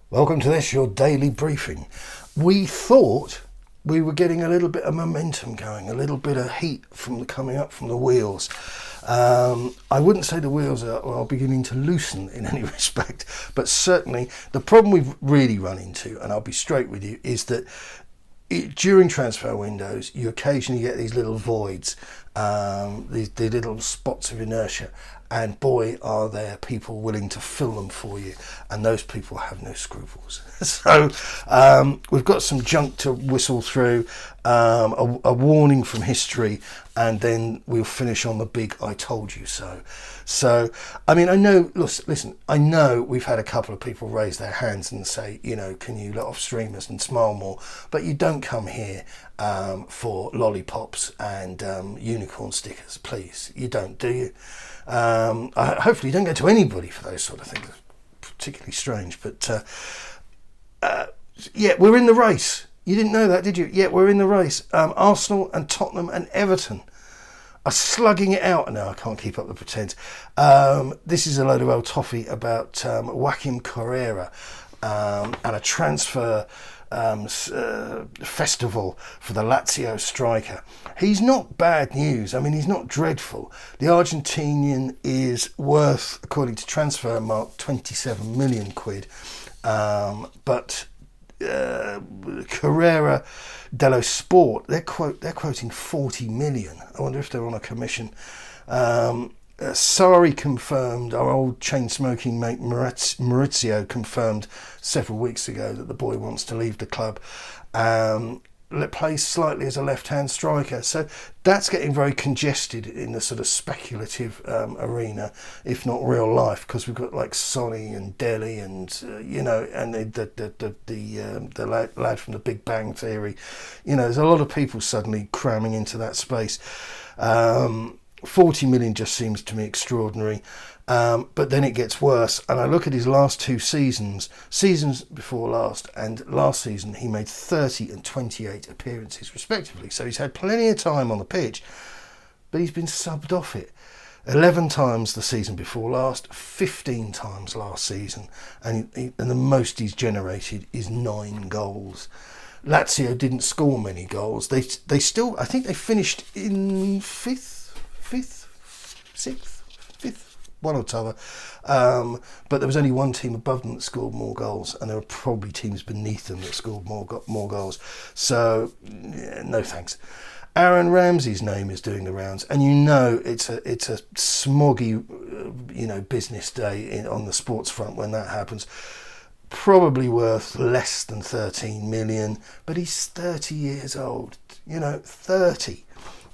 Welcome to this, your daily briefing. We thought we were getting a little bit of momentum going, a little bit of heat coming up from the wheels. I wouldn't say the wheels are beginning to loosen in any respect, but certainly the problem we've really run into, and I'll be straight with you, is that during transfer windows, you occasionally get these little voids, these little spots of inertia, and boy, are there people willing to fill them for you, and those people have no scruples. So we've got some junk to whistle through, a warning from history, and then we'll finish on the big "I told you so." So, I mean, I know, listen, I know we've had a couple of people raise their hands and say, can you let off streamers and smile more? But you don't come here for lollipops and unicorn stickers, please. You don't, do you? Hopefully you don't go to anybody for those sort of things. Particularly strange, but yeah, we're in the race. You didn't know that, did you? Yeah, we're in the race. Arsenal and Tottenham and Everton are slugging it out. No, I can't keep up the pretense. This is a load of old toffee about Joaquim Correa and a transfer festival for the Lazio striker. He's not bad news. I mean, he's not dreadful. The Argentinian is worth, according to Transfermarkt, 27 million quid. But Carrera dello Sport, they're quoting 40 million. I wonder if they're on a commission. Sari confirmed, our old chain-smoking mate Maurizio confirmed several weeks ago that the boy wants to leave the club. Plays slightly as a left-hand striker, so that's getting very congested in the sort of speculative arena, if not real life, because we've got like Sonny and Deli and and the lad from the Big Bang Theory. There's a lot of people suddenly cramming into that space. 40 million just seems to me extraordinary, but then it gets worse, and I look at his last two seasons before last, and last season he made 30 and 28 appearances respectively, so he's had plenty of time on the pitch, but he's been subbed off it 11 times the season before last, 15 times last season, and the most he's generated is 9 goals. Lazio didn't score many goals. They still, I think they finished in fifth, sixth, fifth, one or t'other. But there was only one team above them that scored more goals, and there were probably teams beneath them that scored more goals. So, yeah, no thanks. Aaron Ramsey's name is doing the rounds, and it's a smoggy, business day on the sports front when that happens. Probably worth less than 13 million, but he's 30 years old. 30.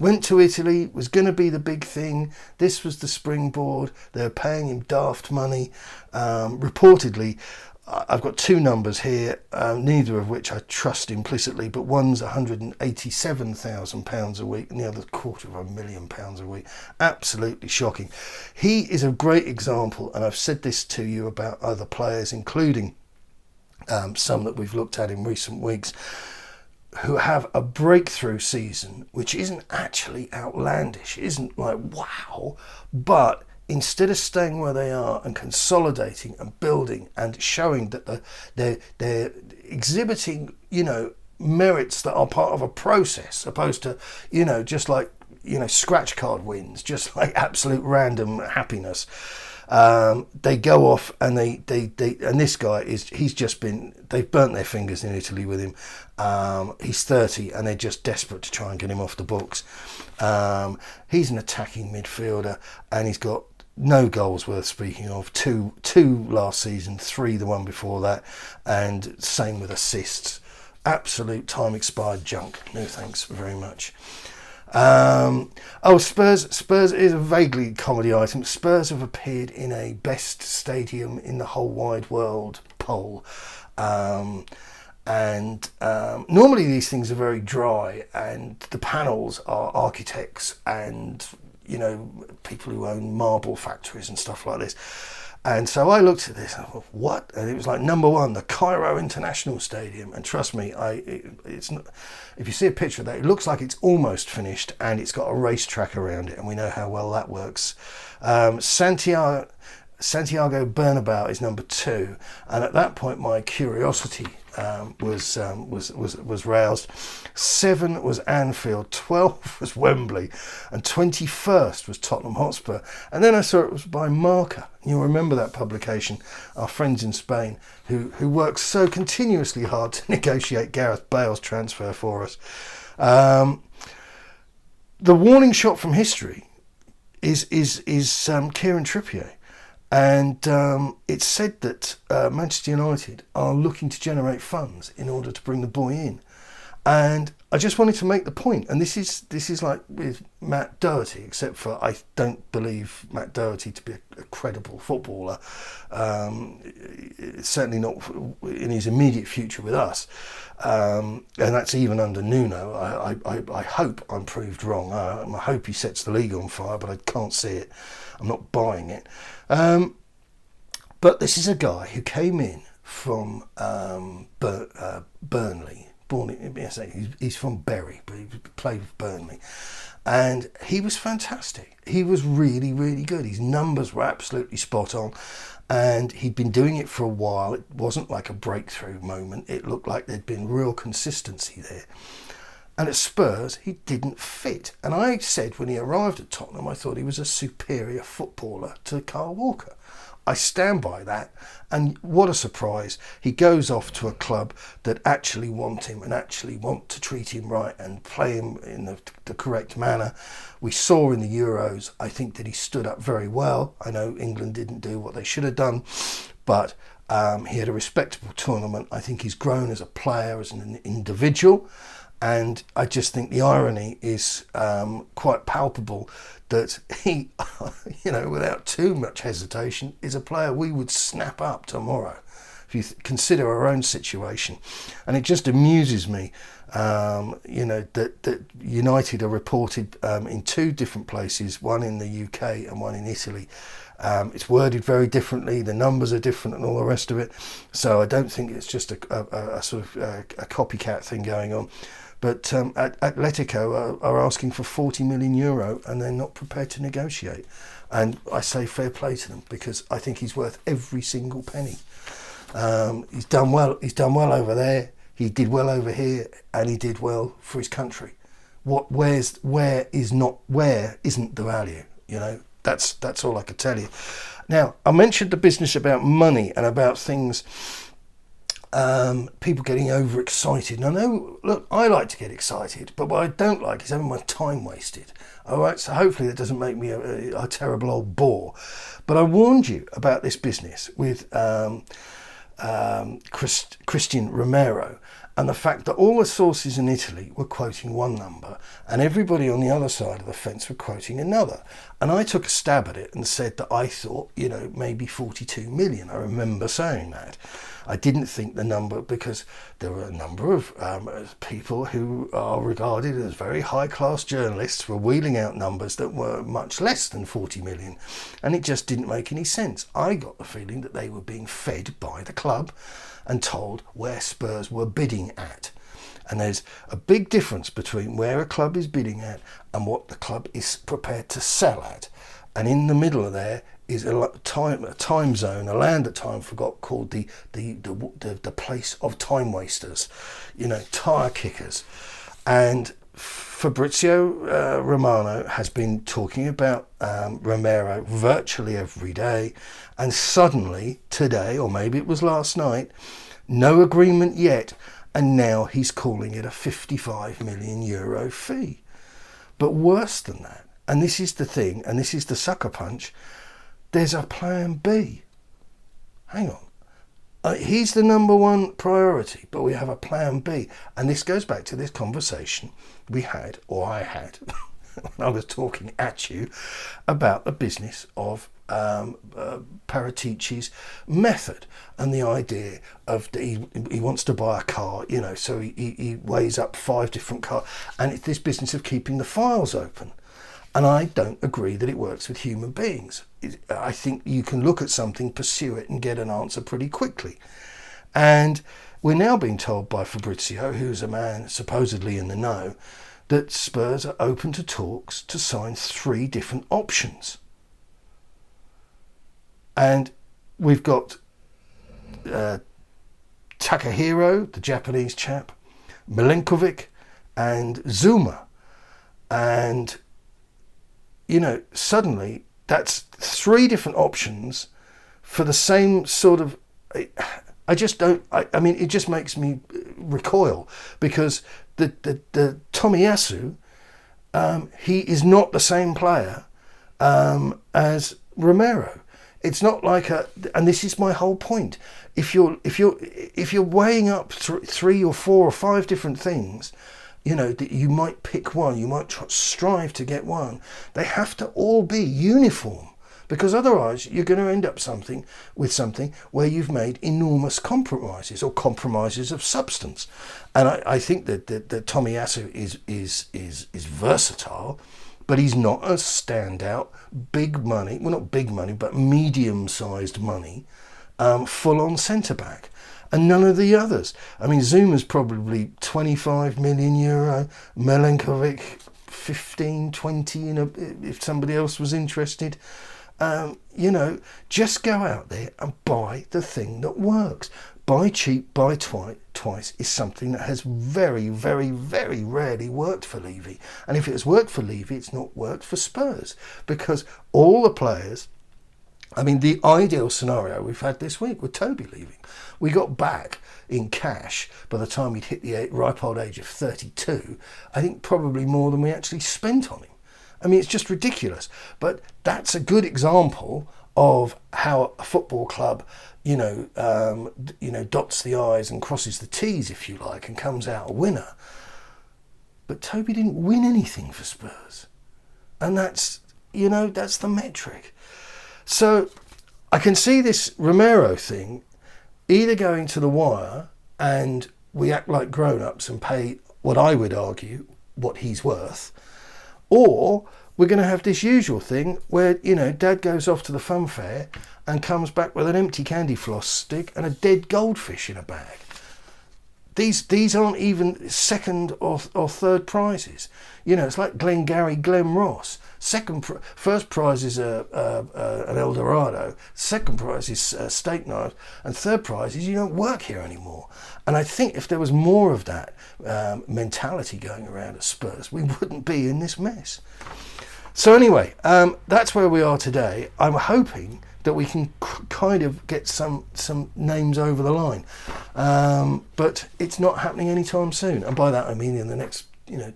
Went to Italy, was going to be the big thing. This was the springboard. They were paying him daft money. Reportedly, I've got 2 numbers here, neither of which I trust implicitly, but one's £187,000 a week and the other's £250,000 a week. Absolutely shocking. He is a great example, and I've said this to you about other players, including some that we've looked at in recent weeks, who have a breakthrough season which isn't actually outlandish, isn't like wow, but instead of staying where they are and consolidating and building and showing that they're exhibiting merits that are part of a process, opposed to just like scratch card wins, just like absolute random happiness. They go off and they and this guy they've burnt their fingers in Italy with him. He's 30 and they're just desperate to try and get him off the books. He's an attacking midfielder and he's got no goals worth speaking of. Two last season, 3 the one before that, and same with assists. Absolute time expired junk. No thanks very much. Spurs is a vaguely comedy item. Spurs have appeared in a best stadium in the whole wide world poll, and normally these things are very dry, and the panels are architects and people who own marble factories and stuff like this. And so I looked at this and I thought, what? And it was like number 1, the Cairo International Stadium. And trust me, it's not. If you see a picture of that, it looks like it's almost finished and it's got a racetrack around it. And we know how well that works. Santiago Santiago Bernabeu is number 2, and at that point my curiosity was roused. 7 was Anfield, 12 was Wembley, and 21st was Tottenham Hotspur. And then I saw it was by Marca. You'll remember that publication, our friends in Spain, who worked so continuously hard to negotiate Gareth Bale's transfer for us. The warning shot from history is Kieran Trippier. And it's said that Manchester United are looking to generate funds in order to bring the boy in. And I just wanted to make the point, and this is like with Matt Doherty, except for I don't believe Matt Doherty to be a credible footballer, certainly not in his immediate future with us, and that's even under Nuno. I hope I'm proved wrong. I hope he sets the league on fire, but I can't see it. I'm not buying it. But this is a guy who came in from Burnley. He's from Bury, but he played with Burnley. And he was fantastic. He was really, really good. His numbers were absolutely spot on. And he'd been doing it for a while. It wasn't like a breakthrough moment. It looked like there'd been real consistency there. And at Spurs, he didn't fit. And I said when he arrived at Tottenham, I thought he was a superior footballer to Kyle Walker. I stand by that. And what a surprise. He goes off to a club that actually want him and actually want to treat him right and play him in the correct manner. We saw in the Euros, I think that he stood up very well. I know England didn't do what they should have done, but he had a respectable tournament. I think he's grown as a player, as an individual. And I just think the irony is quite palpable that he, without too much hesitation, is a player we would snap up tomorrow if you consider our own situation. And it just amuses me, that United are reported in 2 different places, one in the UK and one in Italy. It's worded very differently, the numbers are different and all the rest of it. So I don't think it's just a sort of a copycat thing going on. But Atletico are asking for €40 million and they're not prepared to negotiate. And I say fair play to them because I think he's worth every single penny. He's done well. He's done well over there. He did well over here, and he did well for his country. Where isn't the value? That's all I could tell you. Now, I mentioned the business about money and about things. People getting overexcited. And I know, look, I like to get excited, but what I don't like is having my time wasted. All right, so hopefully that doesn't make me a terrible old bore. But I warned you about this business with Cristian Romero and the fact that all the sources in Italy were quoting one number and everybody on the other side of the fence were quoting another. And I took a stab at it and said that I thought, maybe 42 million. I remember saying that. I didn't think the number, because there were a number of people who are regarded as very high-class journalists were wheeling out numbers that were much less than 40 million. And it just didn't make any sense. I got the feeling that they were being fed by the club and told where Spurs were bidding at. And there's a big difference between where a club is bidding at and what the club is prepared to sell at. And in the middle of there is a time zone, a land that time forgot, called the place of time wasters, tire kickers. And Fabrizio Romano has been talking about Romero virtually every day, and suddenly today, or maybe it was last night, no agreement yet, and now he's calling it a €55 million fee. But worse than that, and this is the thing, and this is the sucker punch, there's a plan B. Hang on. He's the number one priority, but we have a plan B. And this goes back to this conversation we had, or I had, when I was talking at you about the business of Paratici's method and the idea of he wants to buy a car, so he weighs up 5 different cars. And it's this business of keeping the files open. And I don't agree that it works with human beings. I think you can look at something, pursue it, and get an answer pretty quickly. And we're now being told by Fabrizio, who's a man supposedly in the know, that Spurs are open to talks to sign 3 different options. And we've got Takahiro, the Japanese chap, Milenkovic and Zuma. And, you know, suddenly that's 3 different options for the same sort of... I just don't... I mean, it just makes me recoil, because the Tomiyasu, he is not the same player as Romero. It's not like and this is my whole point. If you're weighing up 3 or 4 or 5 different things, you know, that you might pick one, you might strive to get one. They have to all be uniform, because otherwise you're going to end up with something where you've made enormous compromises, or compromises of substance. And I think that Tomiyasu is versatile, but he's not a standout big money, well, not big money, but medium-sized money, full-on centre-back. And none of the others. I mean, Zuma's probably 25 million euro, Milenkovic 15, 20, you know, if somebody else was interested. You know, just go out there and buy the thing that works. Buy cheap, buy twice is something that has very, very, very rarely worked for Levy. And if it has worked for Levy, it's not worked for Spurs, because all the players... I mean, the ideal scenario we've had this week with Toby leaving. We got back in cash by the time he'd hit the ripe old age of 32, I think probably more than we actually spent on him. I mean, it's just ridiculous. But that's a good example of how a football club, you know, dots the I's and crosses the T's, if you like, and comes out a winner. But Toby didn't win anything for Spurs. And that's, you know, that's the metric. So I can see this Romero thing either going to the wire and we act like grown-ups and pay what I would argue what he's worth, or we're going to have this usual thing where, you know, Dad goes off to the fun fair and comes back with an empty candy floss stick and a dead goldfish in a bag. These aren't even second or third prizes. You know, it's like Glengarry Glen Ross. First prize is an El Dorado. Second prize is steak knives, and third prize is you don't work here anymore. And I think if there was more of that mentality going around at Spurs, we wouldn't be in this mess. So anyway, that's where we are today. I'm hoping that we can kind of get some names over the line, but it's not happening anytime soon. And by that I mean in the next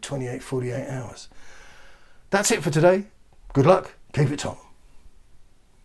28, 48 hours. That's it for today. Good luck. Keep it on.